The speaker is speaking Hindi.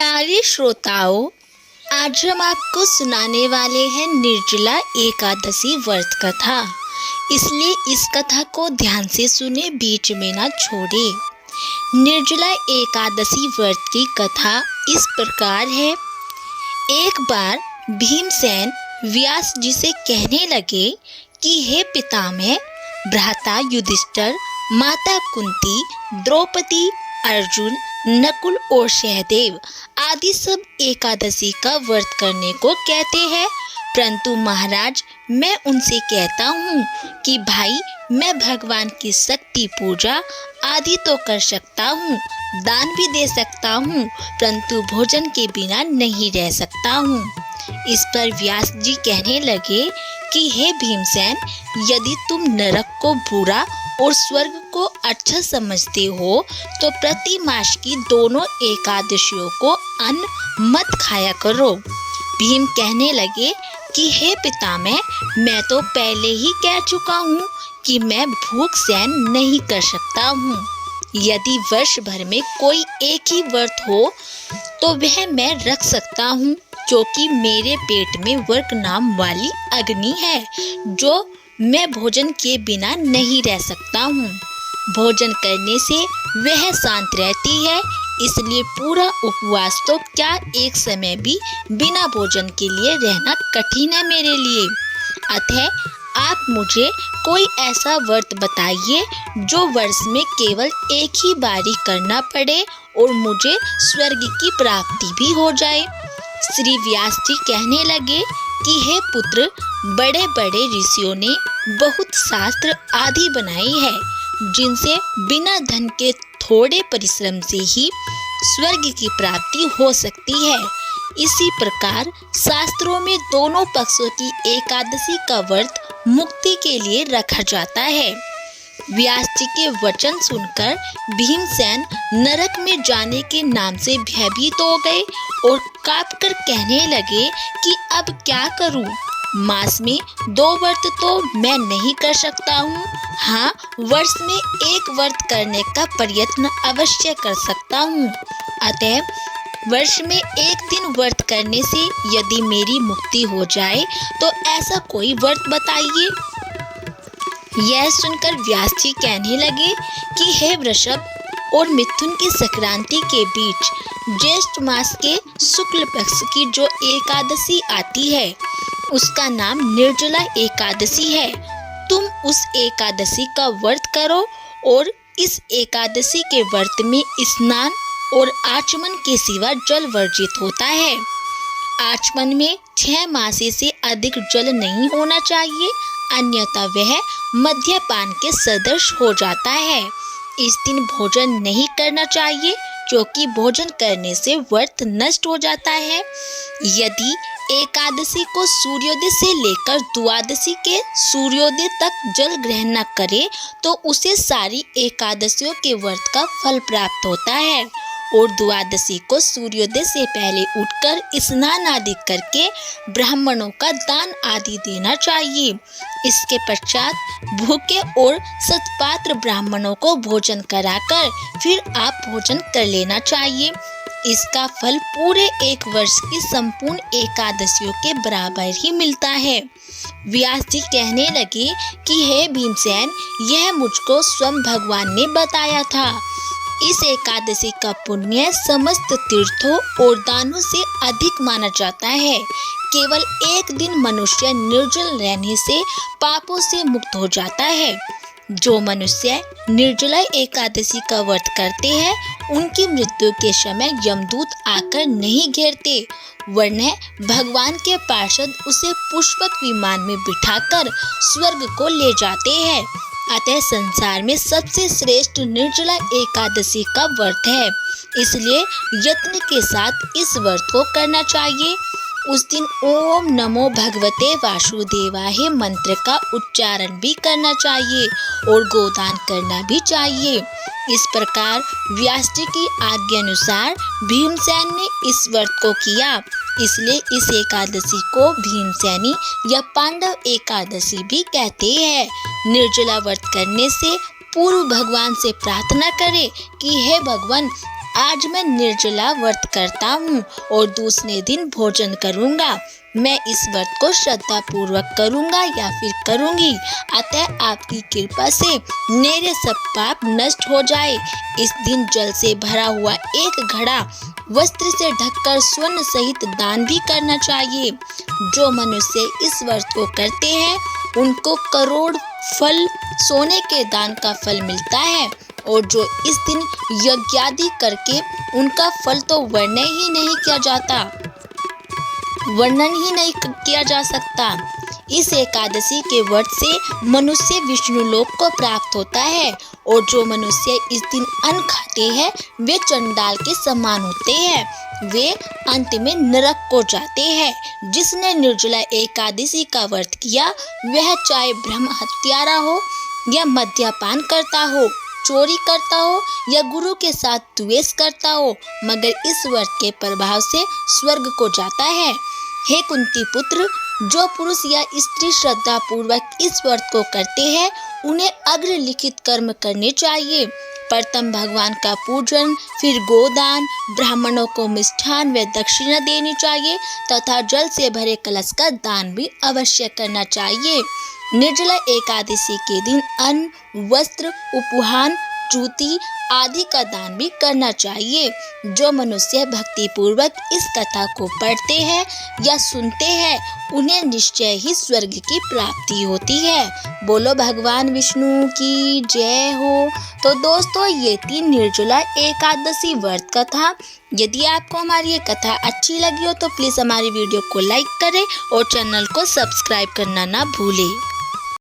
प्यारे श्रोताओं, आज हम आपको सुनाने वाले हैं निर्जला एकादशी व्रत कथा। इसलिए इस कथा को ध्यान से सुने, बीच में ना छोड़े। निर्जला एकादशी व्रत की कथा इस प्रकार है। एक बार भीमसेन व्यास जी से कहने लगे कि हे पितामह, भ्राता युधिष्ठिर, माता कुंती, द्रौपदी, अर्जुन, नकुल और सहदेव आदि सब एकादशी का व्रत करने को कहते हैं, परंतु महाराज मैं उनसे कहता हूँ कि भाई मैं भगवान की शक्ति पूजा आदि तो कर सकता हूँ, दान भी दे सकता हूँ, परंतु भोजन के बिना नहीं रह सकता हूँ। इस पर व्यास जी कहने लगे कि हे भीमसेन, यदि तुम नरक को बुरा और स्वर्ग को अच्छा समझते हो तो प्रति मास की दोनों एकादशियों को अन्न मत खाया करो। भीम कहने लगे कि हे पितामह, मैं तो पहले ही कह चुका हूँ कि मैं भूख सहन नहीं कर सकता हूँ। यदि वर्ष भर में कोई एक ही व्रत हो तो वह मैं रख सकता हूँ, क्योंकि मेरे पेट में वर्क नाम वाली अग्नि है, जो मैं भोजन के बिना नहीं रह सकता हूँ। भोजन करने से वह शांत रहती है, इसलिए पूरा उपवास तो क्या एक समय भी बिना भोजन के लिए रहना कठिन है मेरे लिए। अतः आप मुझे कोई ऐसा व्रत बताइए जो वर्ष में केवल एक ही बारी करना पड़े और मुझे स्वर्ग की प्राप्ति भी हो जाए। श्री व्यास जी कहने लगे कि हे पुत्र, बड़े बड़े ऋषियों ने बहुत शास्त्र आदि बनाई है, जिनसे बिना धन के थोड़े परिश्रम से ही स्वर्ग की प्राप्ति हो सकती है। इसी प्रकार शास्त्रों में दोनों पक्षों की एकादशी का व्रत मुक्ति के लिए रखा जाता है। व्यास जी के वचन सुनकर भीमसेन नरक में जाने के नाम से भयभीत हो गए और कांपकर कहने लगे कि अब क्या करूं? मास में 2 व्रत तो मैं नहीं कर सकता हूँ। हाँ, वर्ष में एक व्रत करने का प्रयत्न अवश्य कर सकता हूँ। अतः वर्ष में एक दिन व्रत करने से यदि मेरी मुक्ति हो जाए तो ऐसा कोई व्रत बताइए। यह सुनकर व्यास जी कहने लगे कि हे वृषभ और मिथुन की संक्रांति के बीच ज्येष्ठ मास के शुक्ल पक्ष की जो एकादशी आती है, उसका नाम निर्जला एकादशी है। तुम उस एकादशी का व्रत करो और इस एकादशी के व्रत में स्नान और आचमन के सिवा जल वर्जित होता है। आचमन में 6 मासे से अधिक जल नहीं होना चाहिए, अन्यथा वह मद्यपान के सदृश हो जाता है। इस दिन भोजन नहीं करना चाहिए, क्योंकि भोजन करने से व्रत नष्ट हो जाता है। यदि एकादशी को सूर्योदय से लेकर द्वादशी के सूर्योदय तक जल ग्रहण न करे तो उसे सारी एकादशियों के व्रत का फल प्राप्त होता है। और द्वादशी को सूर्योदय से पहले उठकर स्नान आदि करके ब्राह्मणों का दान आदि देना चाहिए। इसके पश्चात भूखे और सत्पात्र ब्राह्मणों को भोजन कराकर फिर आप भोजन कर लेना चाहिए। इसका फल पूरे एक वर्ष की संपूर्ण एकादशियों के बराबर ही मिलता है। व्यास जी कहने लगे कि हे भीमसेन, यह मुझको स्वयं भगवान ने बताया था। इस एकादशी का पुण्य समस्त तीर्थों और दानों से अधिक माना जाता है। केवल एक दिन मनुष्य निर्जल रहने से पापों से मुक्त हो जाता है। जो मनुष्य निर्जला एकादशी का व्रत करते हैं, उनकी मृत्यु के समय यमदूत आकर नहीं घेरते, वरना भगवान के पार्षद उसे पुष्पक विमान में बिठाकर स्वर्ग को ले जाते हैं। अतः संसार में सबसे श्रेष्ठ निर्जला एकादशी का व्रत है, इसलिए यत्न के साथ इस व्रत को करना चाहिए। उस दिन ओम नमो भगवते वासुदेवाय मंत्र का उच्चारण भी करना चाहिए और गोदान करना भी चाहिए। इस प्रकार व्यास जी की आज्ञा अनुसार भीमसेन ने इस व्रत को किया, इसलिए इस एकादशी को भीमसेनी या पांडव एकादशी भी कहते हैं। निर्जला व्रत करने से पूर्व भगवान से प्रार्थना करें कि हे भगवान, आज मैं निर्जला व्रत करता हूँ और दूसरे दिन भोजन करूँगा। मैं इस व्रत को श्रद्धा पूर्वक करूँगा या फिर करूँगी। अतः आपकी कृपा से मेरे सब पाप नष्ट हो जाए। इस दिन जल से भरा हुआ एक घड़ा वस्त्र से ढककर स्वर्ण सहित दान भी करना चाहिए। जो मनुष्य इस व्रत को करते हैं उनको करोड़ फल सोने के दान का फल मिलता है, और जो इस दिन यज्ञादि करके उनका फल तो वर्णन ही नहीं किया जा सकता। इस एकादशी के व्रत से मनुष्य विष्णु लोक को प्राप्त होता है, और जो मनुष्य इस दिन अन्न खाते हैं वे चंडाल के समान होते हैं। वे अंत में नरक को जाते हैं। जिसने निर्जला एकादशी का व्रत किया वह चाहे ब्रह्म हत्यारा हो या मद्यपान करता हो, चोरी करता हो या गुरु के साथ द्वेष करता हो, मगर इस व्रत के प्रभाव से स्वर्ग को जाता है। हे कुंती पुत्र, जो पुरुष या स्त्री श्रद्धा पूर्वक इस व्रत को करते हैं उन्हें अग्र लिखित कर्म करने चाहिए। प्रथम भगवान का पूजन, फिर गोदान, ब्राह्मणों को मिष्ठान व दक्षिणा देनी चाहिए तथा जल से भरे कलश का दान भी अवश्य करना चाहिए। निर्जला एकादशी के दिन अन्न, वस्त्र, उपहार, जूती आदि का दान भी करना चाहिए। जो मनुष्य भक्ति पूर्वक इस कथा को पढ़ते हैं या सुनते हैं उन्हें निश्चय ही स्वर्ग की प्राप्ति होती है। बोलो भगवान विष्णु की जय हो। तो दोस्तों, ये थी निर्जला एकादशी व्रत कथा। यदि आपको हमारी ये कथा अच्छी लगी हो तो प्लीज़ हमारी वीडियो को लाइक करें और चैनल को सब्सक्राइब करना ना भूलें।